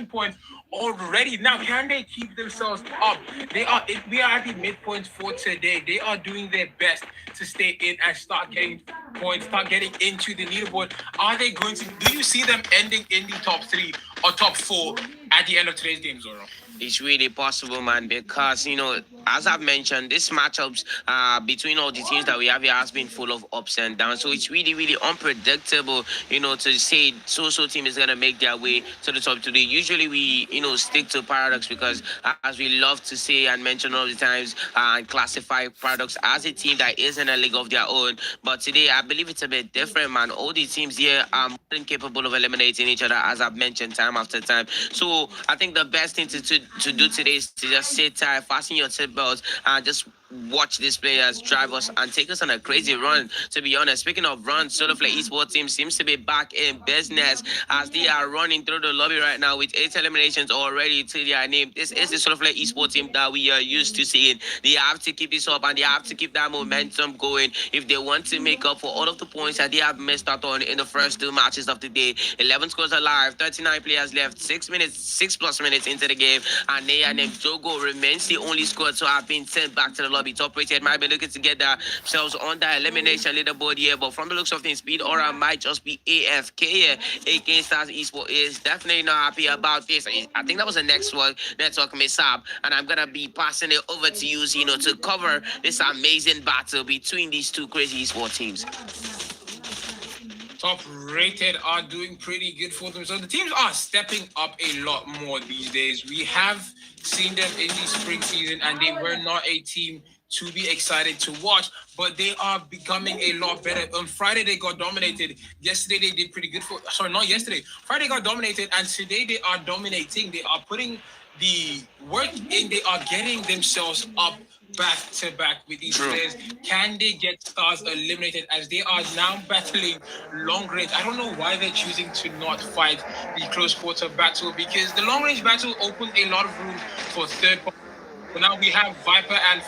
point already. Now, can they keep themselves up? We are at the midpoint for today. They are doing their best to stay in and start getting points, start getting into the leaderboard. Are they going to? Do you see them ending in the top three or top four at the end of today's game, Zoro? It's really possible, man, because as I've mentioned, this matchups between all the teams that we have here has been full of ups and downs. So it's really, really unpredictable, to say so team is gonna make their way to the top today. Usually we, stick to Paradox because as we love to say and mention all the times and classify Paradox as a team that is in a league of their own. But today I believe it's a bit different, man. All the teams here are more than capable of eliminating each other, as I've mentioned time after time. So I think the best thing to do today is to just sit tight, fasten your seatbelts, and just watch these players drive us and take us on a crazy run. To be honest, speaking of runs, Soloflay Esports team seems to be back in business as they are running through the lobby right now with 8 eliminations already to their name. This is the Soloflay Esports team that we are used to seeing. They have to keep this up and they have to keep that momentum going if they want to make up for all of the points that they have missed out on in the first 2 matches of the day. 11 scores alive, 39 players left, 6 plus minutes into the game, and Naya named Jogo remains the only squad to have been sent back to the lobby. Top rated might be looking to get themselves on the elimination leaderboard here, but from the looks of things, Speed Aura might just be AFK here. AK Stars Esports is definitely not happy about this. I think that was a network mishap, and I'm gonna be passing it over to you, Zeno, to cover this amazing battle between these two crazy esports teams. Top rated are doing pretty good for them. So the teams are stepping up a lot more these days. We have seen them in the spring season, and they were not a team to be excited to watch, but they are becoming a lot better. On Friday, they got dominated. Yesterday, they did pretty good not yesterday. Friday got dominated, and today they are dominating. They are putting the work in. They are getting themselves up back to back with these players. Can they get Stars eliminated as they are now battling long range? I don't know why they're choosing to not fight the close quarter battle, because the long range battle opened a lot of room for third party. So now we have Viper and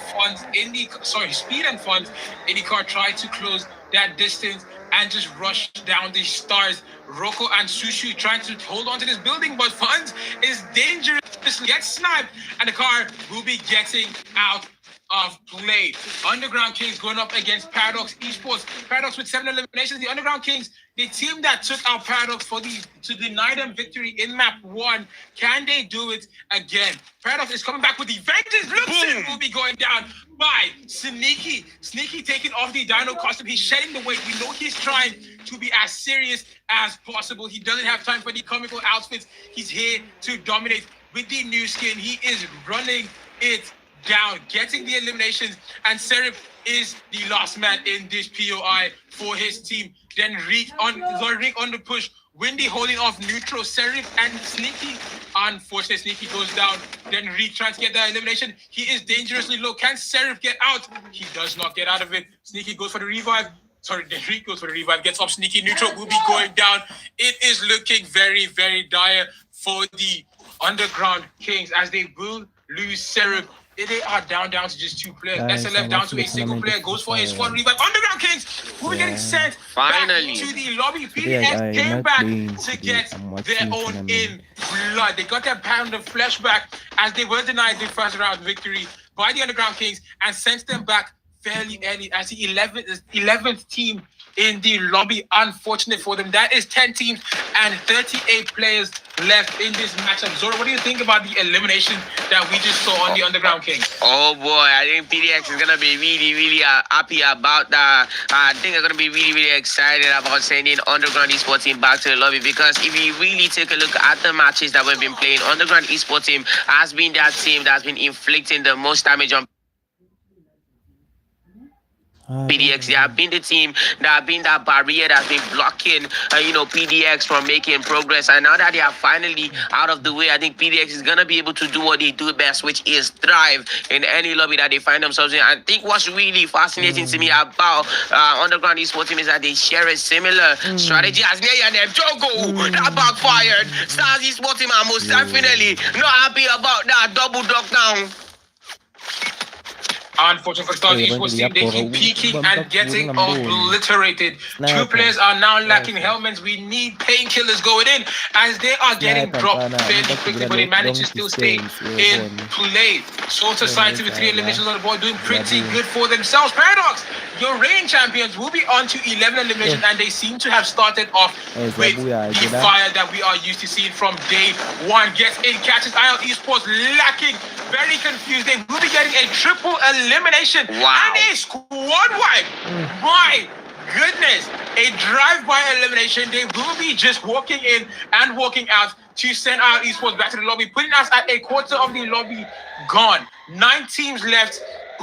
Speed and Funds. IndyCar tried to close that distance and just rush down the Stars. Rocco and Sushu trying to hold on to this building, but Funds is dangerous. Gets sniped, and the car will be getting out of play. Underground Kings going up against Paradox Esports. Paradox with 7 eliminations. The Underground Kings, the team that took out Paradox to deny them victory in map 1. Can they do it again? Paradox is coming back with the vengeance. Luxon will be going down by Sneaky. Sneaky taking off the Dino costume. He's shedding the weight. We know he's trying to be as serious as possible. He doesn't have time for the comical outfits. He's here to dominate with the new skin. He is running it down, getting the eliminations, and Serif is the last man in this POI for his team. Then Reek on the push. Windy holding off neutral. Serif and Sneaky. Unfortunately, Sneaky goes down. Then Reek trying to get the elimination. He is dangerously low. Can Serif get out? He does not get out of it. Sneaky goes for the revive. Then Reek goes for the revive. Gets up. Sneaky neutral will be going down. It is looking very, very dire for the Underground Kings as they will lose Serif. They are down to just 2 players. SLF down to a single player. Goes for a squad revive. Underground Kings will be getting sent Finally back to the lobby. PDX came back to get their own in blood. They got their pound of flesh back as they were denied the first round victory by the Underground Kings and sent them back fairly early as the 11th team in the lobby. Unfortunate for them. That is 10 teams and 38 players left in this matchup. Zoro, what do you think about the elimination that we just saw on the Underground Kings? Oh boy, I think PDX is gonna be really, really happy about that. I think they're gonna be really, really excited about sending Underground Esports team back to the lobby, because if you really take a look at the matches that we've been playing, Underground Esports team has been that team that's been inflicting the most damage on PDX. They have been the team that have been that barrier that's been blocking, PDX from making progress. And now that they are finally out of the way, I think PDX is gonna be able to do what they do best, which is thrive in any lobby that they find themselves in. I think what's really fascinating to me about Underground Esports team is that they share a similar strategy as Naya and them. Jogo, that backfired. Stars Esports team are most definitely not happy about that double duck down. Unfortunately for Stars เพิ่นก็ Esports สิ team, ยับ they ตัวเขา keep peaking บ่ต้อ and งฟูน getting ลำโดน obliterated. Two Sniper players are now lacking Sniper helmets. We need painkillers going in as they are getting Sniper dropped ตอนน่ะมัน fairly ต้อง quickly, กิน but they ล manage ง to ดิ still สเท stay นส์ in คน play. Short คน society ไม่ with ใช่ three นะ eliminations on the board, doing อย่า pretty ดู good for themselves. Paradox, your reign champions will be on to 11 eliminations, เออ and they seem to have started off เสีย with บูยา the จินะ fire that we are used to seeing from day one. Gets in, catches IL Esports lacking, very confused. They will be getting a triple elimination Wow. and a squad wipe. My goodness, a drive-by elimination. They will be just walking in and walking out to send our esports back to the lobby, putting us at a quarter of the lobby gone. 9 teams left.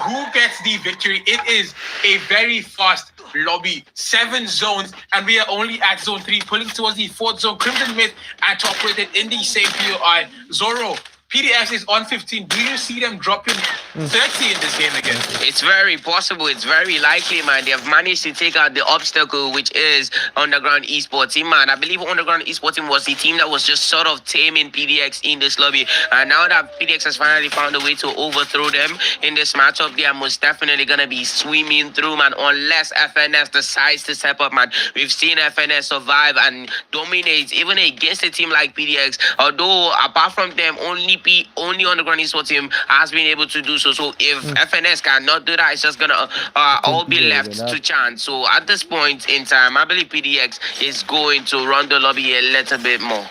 Who gets the victory? It is a very fast lobby. 7 zones, and we are only at zone 3, pulling towards the 4th zone. Crimson Myth and top rated in the same POI. Zoro, PDX is on 15. Do you see them dropping 30 in this game again? It's very possible. It's very likely, man. They have managed to take out the obstacle, which is Underground Esports team, man. I believe Underground Esports team was the team that was just sort of taming PDX in this lobby. And now that PDX has finally found a way to overthrow them in this matchup, they are most definitely going to be swimming through, man, unless FNS decides to step up, man. We've seen FNS survive and dominate even against a team like PDX. Although, apart from them, only Underground Esports team has been able to do so. So if FNS cannot do that, it's just gonna all be left to chance. So at this point in time, I believe PDX is going to run the lobby a little bit more.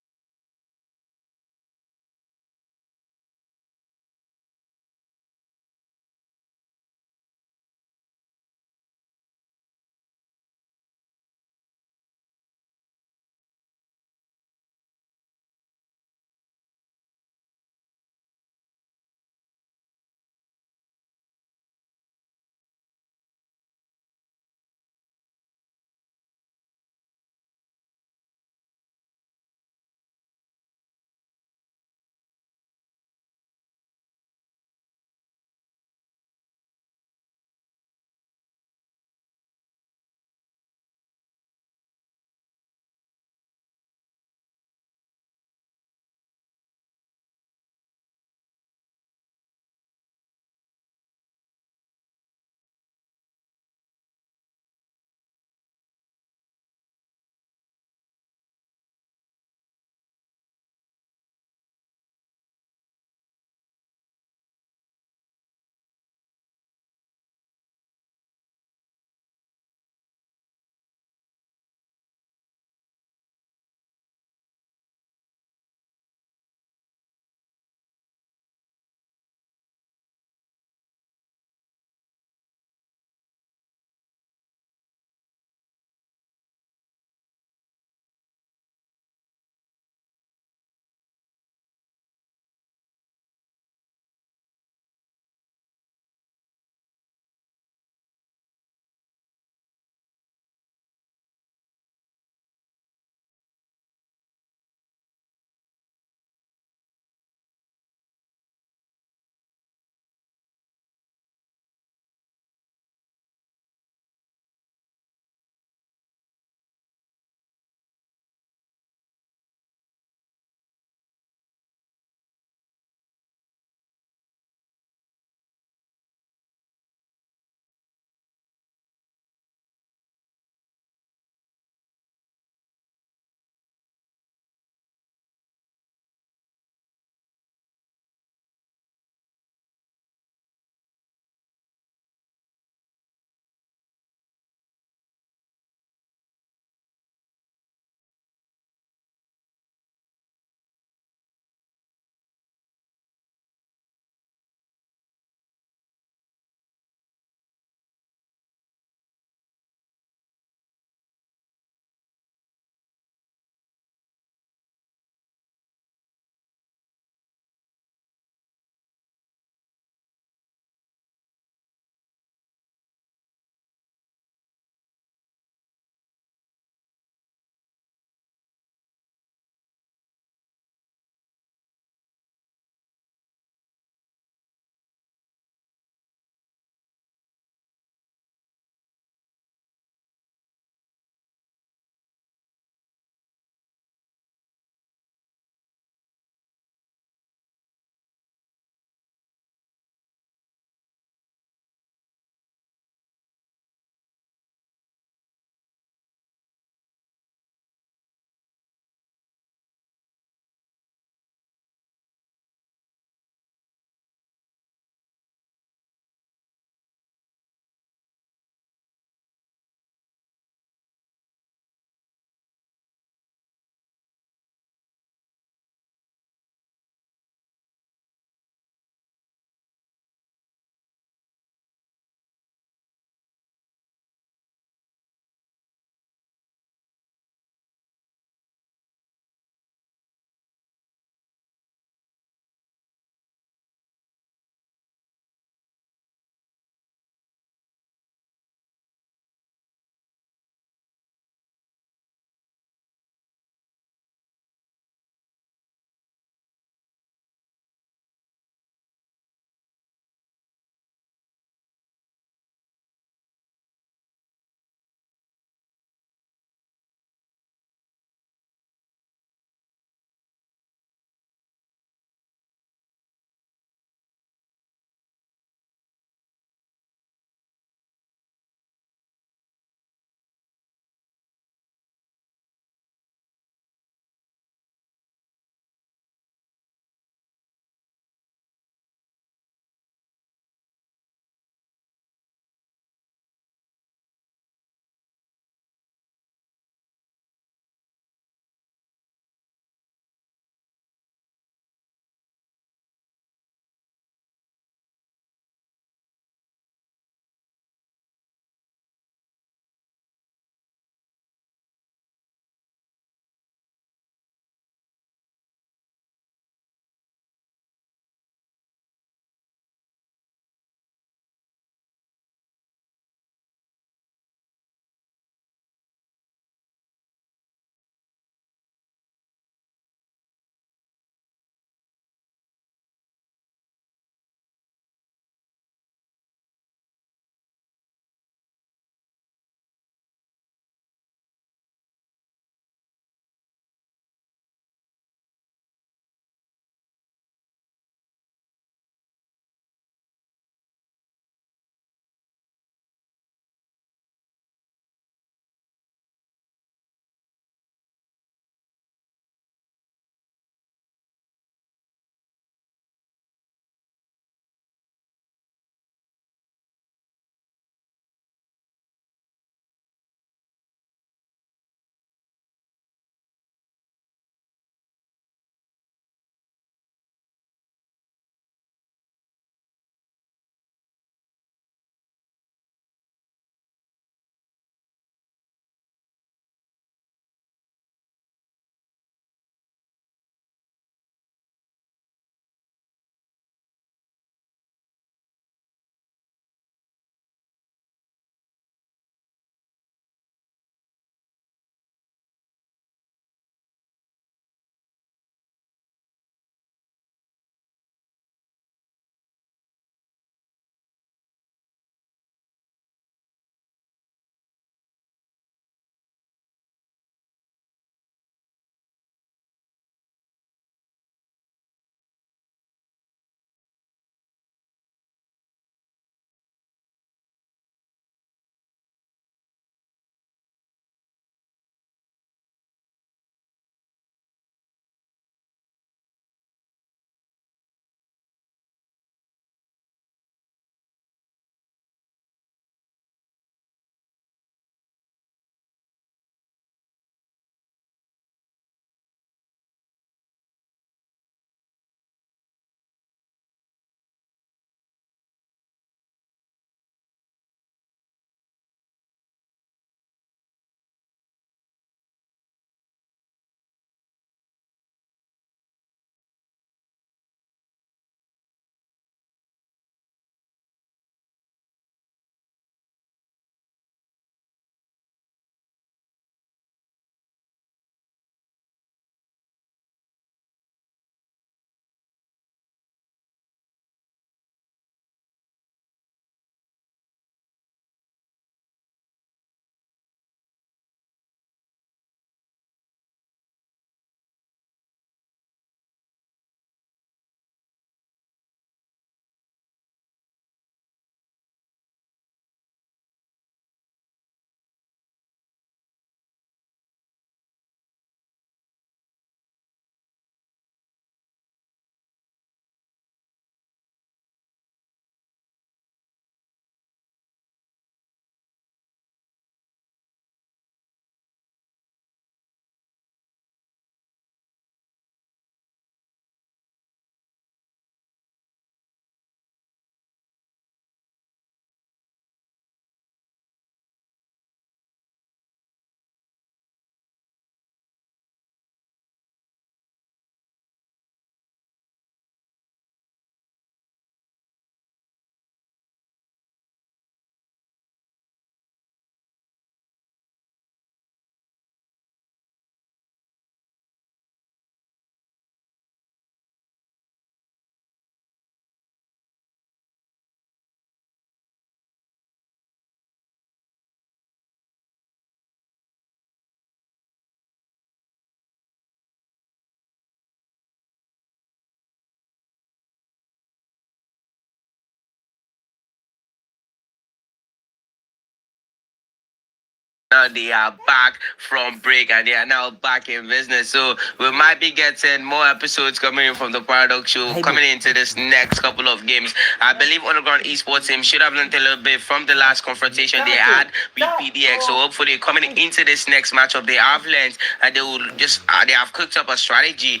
now they are back from break and they are now back in business. So we might be getting more episodes coming in from the Paradox Show coming into this next couple of games. I believe Underground Esports team should have learned a little bit from the last confrontation they had with PDX. So hopefully coming into this next matchup, they have learned and they will just they have cooked up a strategy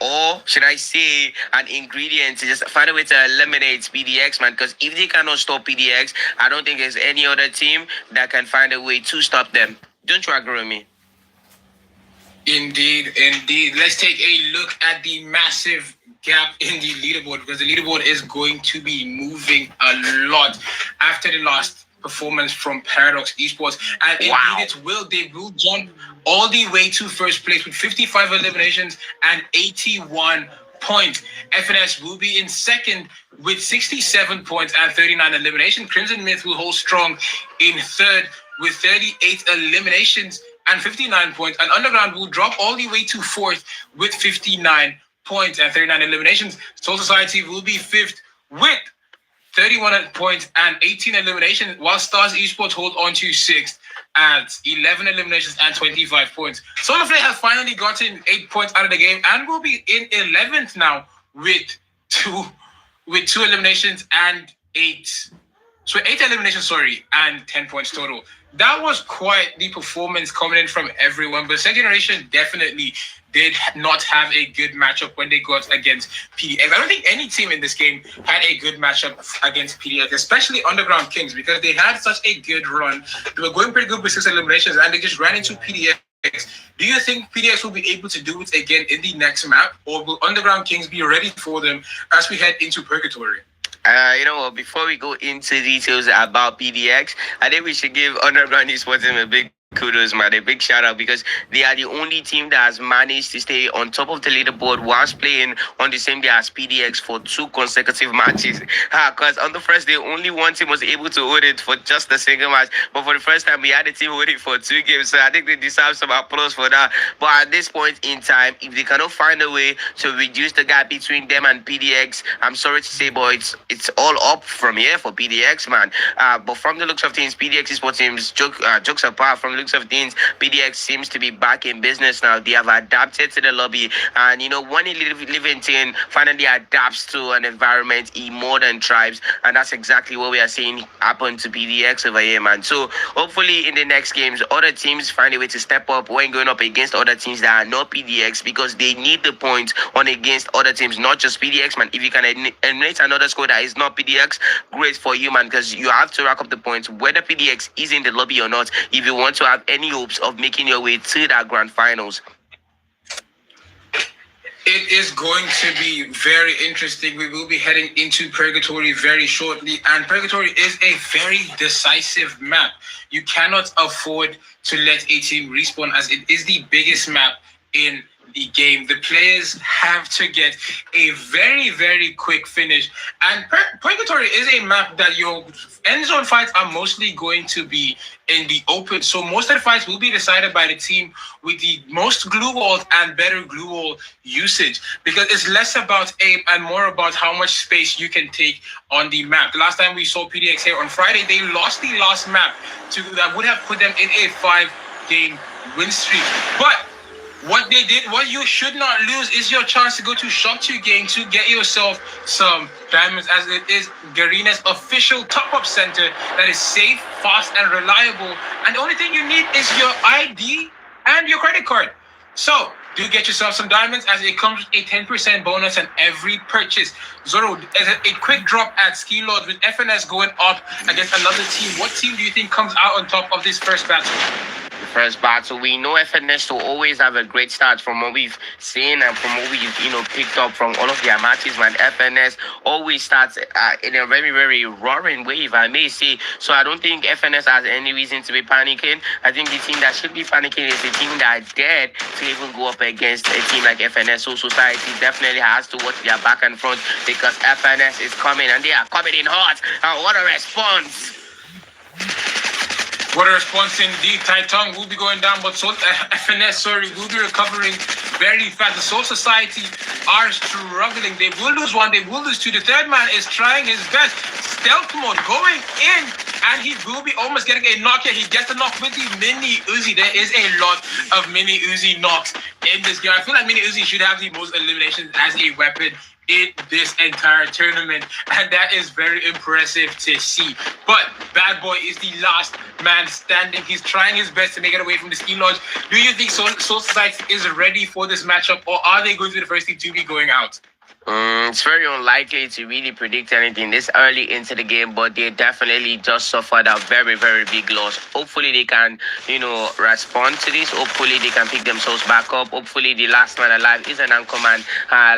or should I say an ingredient to just find a way to eliminate PDX, man. Because if they cannot stop PDX, I don't think there's any other team that can find a way to stop them. Don't you agree with me? Indeed, indeed. Let's take a look at the massive gap in the leaderboard because the leaderboard is going to be moving a lot after the last performance from Paradox Esports. And indeed it will. They will jump all the way to first place with 55 eliminations and 81 points. FNS will be in second with 67 points and 39 eliminations. Crimson Myth will hold strong in third with 38 eliminations and 59 points. And Underground will drop all the way to fourth with 59 points and 39 eliminations. Soul Society will be fifth with 31 points and 18 eliminations, while Stars Esports hold on to sixth at 11 eliminations and 25 points. Solarflare has finally gotten 8 points out of the game and will be in 11th now with two eliminations and 8 eliminations, and 10 points total. That was quite the performance coming in from everyone, but Second Generation definitely did not have a good matchup when they got against PDX. I don't think any team in this game had a good matchup against PDX, especially Underground Kings, because they had such a good run. They were going pretty good with 6 eliminations, and they just ran into PDX. Do you think PDX will be able to do it again in the next map, or will Underground Kings be ready for them as we head into Purgatory? Before we go into details about PDX, I think we should give Underground Esports a big kudos, man, a big shout out, because they are the only team that has managed to stay on top of the leaderboard whilst playing on the same day as PDX for 2 consecutive matches. Because on the first day, only one team was able to hold it for just a single match, but for the first time, we had a team hold it for 2 games. So I think they deserve some applause for that. But at this point in time, if they cannot find a way to reduce the gap between them and PDX, I'm sorry to say, but it's all up from here for PDX, man. But from the looks of things, PDX Esports teams, jokes apart, from the looks of things, PDX seems to be back in business now. They have adapted to the lobby, and when a living team finally adapts to an environment, he more than thrives, and that's exactly what we are seeing happen to PDX over here, man. So hopefully in the next games, other teams find a way to step up when going up against other teams that are not PDX, because they need the points on against other teams, not just PDX, man. If you can eliminate another squad that is not PDX, great for you, man, because you have to rack up the points whether PDX is in the lobby or not if you want to have any hopes of making your way to that grand finals. It is going to be very interesting. We will be heading into Purgatory very shortly, and Purgatory is a very decisive map. You cannot afford to let a team respawn, as it is the biggest map in the game. The players have to get a very, very quick finish, and Purgatory is a map that your end zone fights are mostly going to be in the open. So most of the fights will be decided by the team with the most glue walls and better glue wall usage, because it's less about aim and more about how much space you can take on the map. The last time we saw PDX here on Friday, they lost the last map that would have put them in a 5-game win streak. But what they did, what you should not lose, is your chance to go to Shop 2 Game to get yourself some diamonds, as it is Garena's official top-up center that is safe, fast, and reliable. And the only thing you need is your ID and your credit card. So do get yourself some diamonds, as it comes with a 10% bonus on every purchase. Zoro, as a quick drop at Ski Lords with FNS going up against another team. What team do you think comes out on top of this first battle? First battle, we know FNS to always have a great start from what we've seen and from what we've picked up from all of their matches, man. FNS always starts in a very, very roaring way, if I may say. So I don't think FNS has any reason to be panicking. I think the team that should be panicking is the team that dared to even go up against a team like FNS. So Society definitely has to watch their back and front, because FNS is coming and they are coming in hot. And what a response! What a response indeed. Taitung will be going down, but FNS, will be recovering very fast. The Soul Society are struggling. They will lose one, they will lose two. The third man is trying his best. Stealth mode going in and he will be almost getting a knock here. He gets a knock with the Mini Uzi. There is a lot of Mini Uzi knocks in this game. I feel like Mini Uzi should have the most eliminations as a weapon in this entire tournament, and that is very impressive to see. But Bad Boy is the last man standing. He's trying his best to make it away from the Ski Lodge. Do you think Soul Society is ready for this matchup, or are they going to be the first team to be going out? It's very unlikely to really predict anything this early into the game, but they definitely just suffered a very, very big loss. Hopefully they can, respond to this. Hopefully they can pick themselves back up. Hopefully the last man alive is an anchorman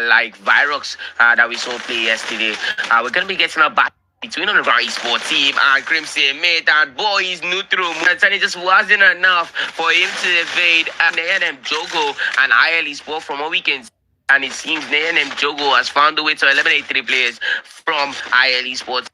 like Virox that we saw play yesterday. We're going to be getting a back between Underground Esports team and Crimson. Mate, that boy is neutral. And it just wasn't enough for him to evade NM Jogo and IL Esports from what we can see. And it seems NM Jogo has found a way to eliminate 3 players from IL Esports.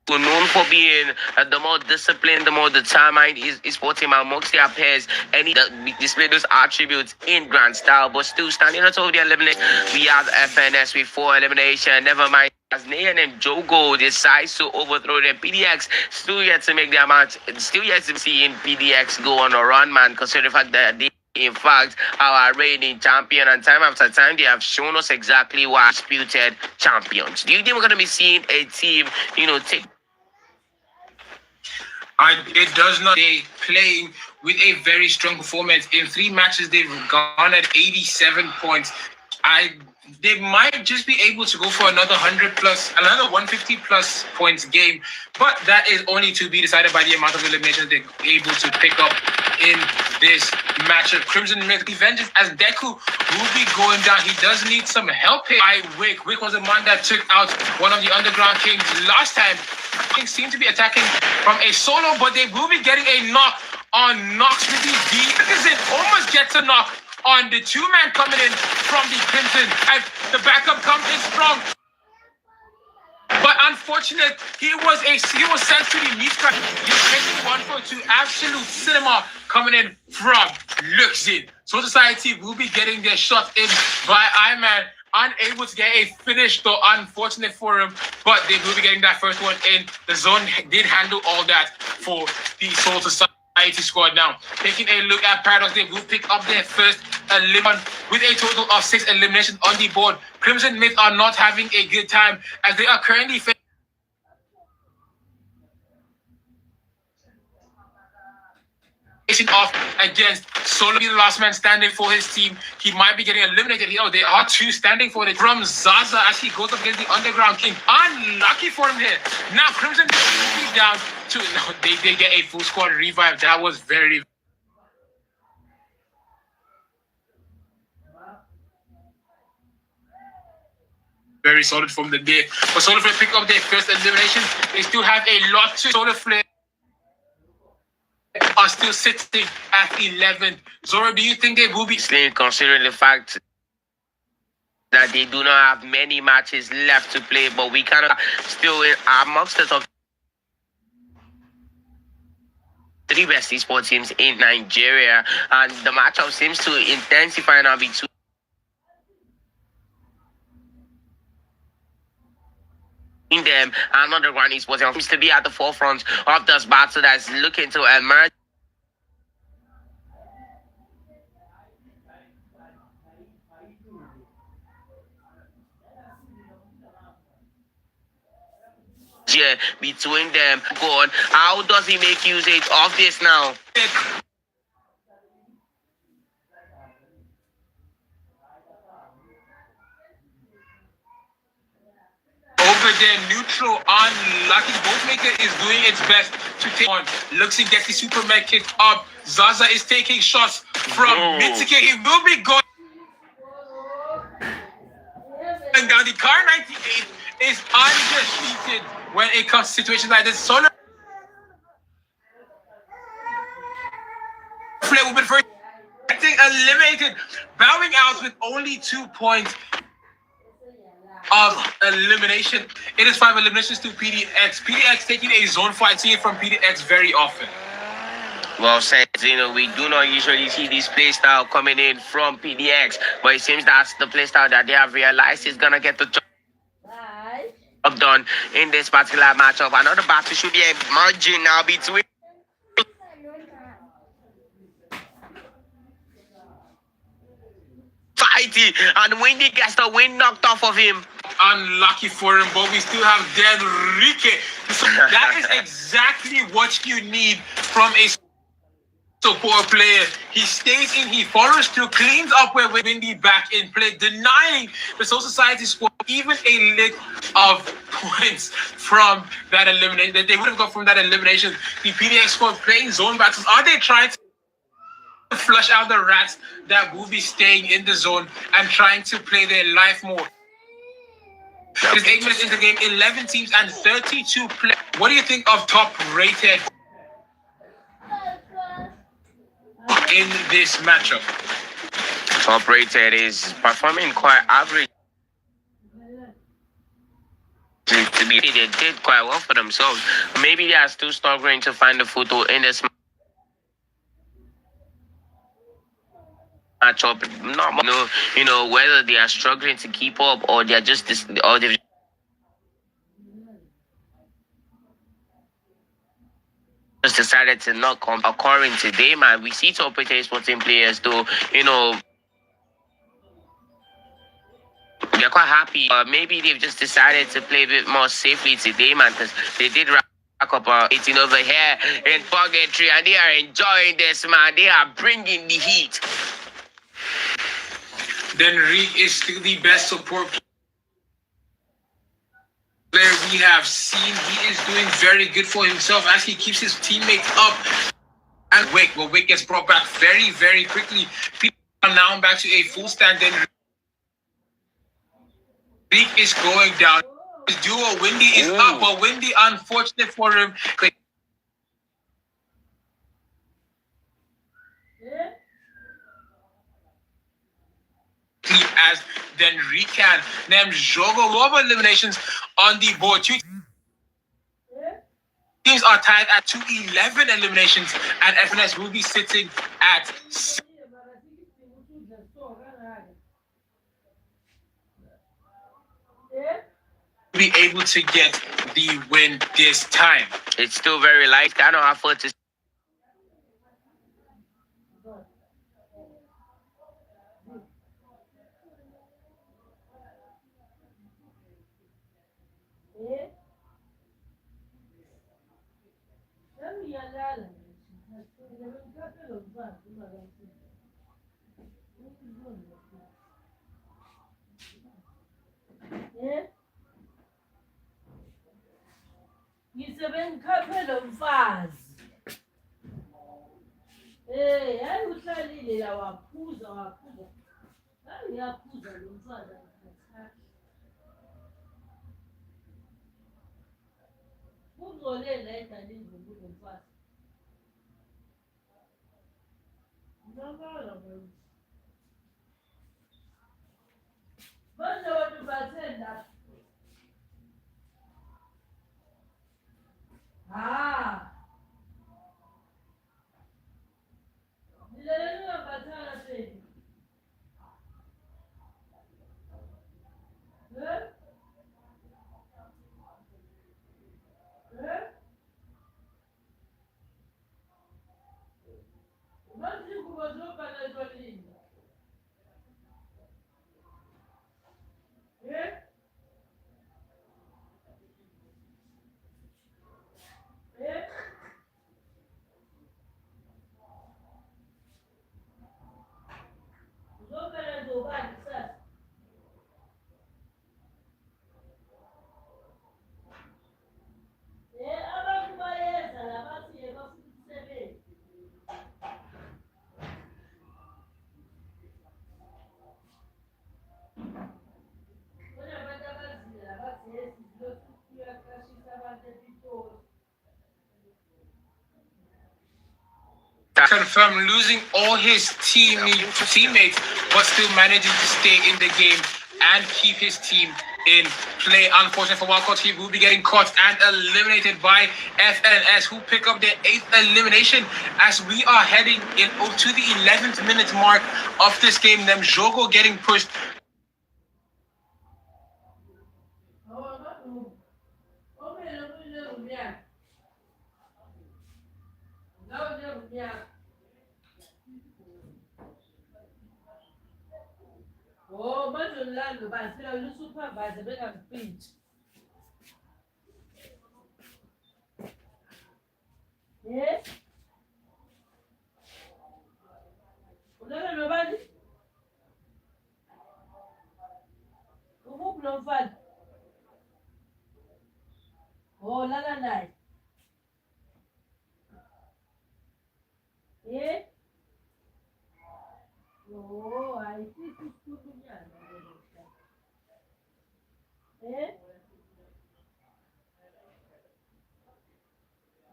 Known for being the more disciplined, the more determined esports team amongst their peers, and he display those attributes in grand style. But still standing on top of the elimination, we have FNS with 4 elimination. Never mind, as NM Jogo decides to overthrow them. PDX still yet to make their match. Still yet to see in PDX go on a run, man. Consider the fact that they, in fact, our reigning champion, and time after time they have shown us exactly why disputed champions. Do you think we're going to be seeing a team, take? It does not. They playing with a very strong performance. In 3 matches, they've garnered 87 points. They might just be able to go for another 100 plus, another 150 plus points game, but that is only to be decided by the amount of eliminations they're able to pick up in this matchup. Crimson Myth Vengeance as Deku will be going down. He does need some help here. Wick. Wick was the man that took out one of the Underground Kings last time. Kings seem to be attacking from a solo, but they will be getting a knock on Nox with the D. Crimson almost gets a knock on the 2-man coming in from the Crimson. As the backup comes in strong. But unfortunate, he was sent to the meat crack. He's making 1 for 2. Absolute cinema coming in from Luxin. So Society will be getting their shot in by Iman. Unable to get a finish, though, unfortunate for him, but they will be getting that first one in. The zone did handle all that for the Soul Society squad. Now, taking a look at Paradox, they will pick up their first elimination with a total of 6 eliminations on the board. Crimson Myth are not having a good time as they are currently off against Solo, the last man standing for his team. He might be getting eliminated. They are 2 standing for it from Zaza as he goes up against the Underground King. Unlucky for him here. Now Crimson will be down to they did get a full squad revive. That was very solid from the day. For Solar Flare pick up their first elimination. They still have a lot to Solar Flare are still sitting at 11th. Zora, do you think they will be considering the fact that they do not have many matches left to play, but we kind of still amongst the top 3 best esports teams in Nigeria, and the matchup seems to intensify now between them and Underground Esports. Seems to be at the forefront of this battle that's looking to emerge. Yeah, between them. God, how does he make usage of this now? Over there, neutral, unlucky. Boatmaker is doing its best to take on. Luxi gets the super med kick up. Zaza is taking shots from Mitsuki. He will be going. And down the car 98 is undefeated when it comes to situations like this. Solar Flare will be first. Getting eliminated, bowing out with only 2 points of elimination. It is 5 eliminations to PDX. PDX taking a zone fight, see it from PDX very often. Well said, we do not usually see this playstyle coming in from PDX, but it seems that's the playstyle that they have realized is gonna get the job. done in this particular matchup. Another battle should be emerging now between Fighty and Wendy gets the wind knocked off of him. Unlucky for him, but we still have Denrique. So that is exactly what you need from a support player. He stays in, he follows through, cleans up where Windy back in play, denying the Soul Society squad even a lick of points from that elimination that they would have got from that elimination. The PDX squad playing zone battles. Are they trying to flush out the rats that will be staying in the zone and trying to play their life more? It's 8 minutes into the game, 11 teams and 32 players. What do you think of top rated in this matchup? Top rated is performing quite average. To be, they did quite well for themselves. Maybe they are still struggling to find the photo in this matchup. Not whether they are struggling to keep up or they're just or they've just decided to not come occurring today, man. We see top rated sporting players though, they're quite happy. Maybe they've just decided to play a bit more safely today, man, because they did rack up 18 over here in Purgatory, and they are enjoying this, man. They are bringing the heat. Denrique is still the best support player we have seen. He is doing very good for himself as he keeps his teammates up. And Wick gets brought back very, very quickly. People are now back to a full stand. Denrique is going down. His duo, Windy, is up, but Windy, unfortunate for him. As Denrique can. Named Jogo, more eliminations on the board. Two teams are tied at 211 eliminations, and FNS will be sitting at 6. Be able to get the win this time. It's still very light. Kind of hard to ngisebengikhaphe lo mfazi hayi uhlalile la waphuza ngiyaphuza lo mfazi uzole la edalini lo mfazi ngakala manje manje wena bathenda Confirmed losing all his teammates, but still managing to stay in the game and keep his team in play. Unfortunately for Wildcard, he will be getting caught and eliminated by FNS, who pick up their 8th elimination as we are heading to the 11th minute mark of this game. Them Jogo getting pushed. Yeah. Oh, manje ulalo bafika usupervisor bengampintshi. Yeah. Ulala nobani? Ukuphi lo mfana? Oh, lala naye. Yeah. Oh, ayisithi isikhulunyana lelo. Eh?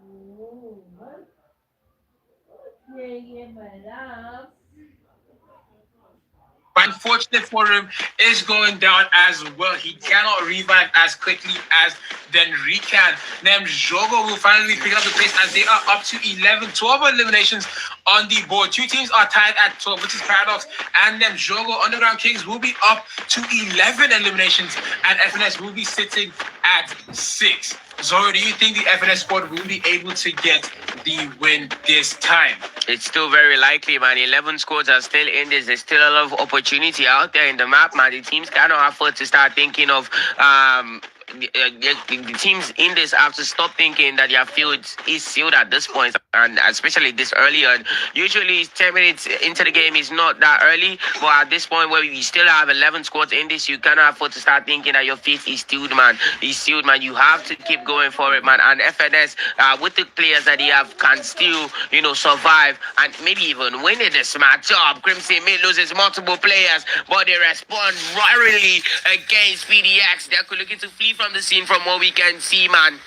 Oh, man. Okay, my love. Unfortunate for him is going down as well. He cannot revive as quickly as Denry can. Jogo will finally pick up the pace as they are up to 12 eliminations on the board. Two teams are tied at 12, which is Paradox and Jogo. Underground Kings will be up to 11 eliminations, and FNS will be sitting at 6. Zoro, do you think the FNS squad will be able to get the win this time? It's still very likely, man. 11 squads are still in this. There's still a lot of opportunity out there in the map, man. The teams cannot afford to start thinking of the teams in this have to stop thinking that their field is sealed at this point, and especially this early on. Usually 10 minutes into the game is not that early, but at this point where you still have 11 squads in this, you cannot afford to start thinking that your fate is sealed, man. Is sealed, man. You have to keep going for it, man. And FNS, with the players that they have, can still, survive and maybe even win in this matchup. Crimson Mid loses multiple players, but they respond royally against PDX. They're looking to flee from the scene from what we can see, man.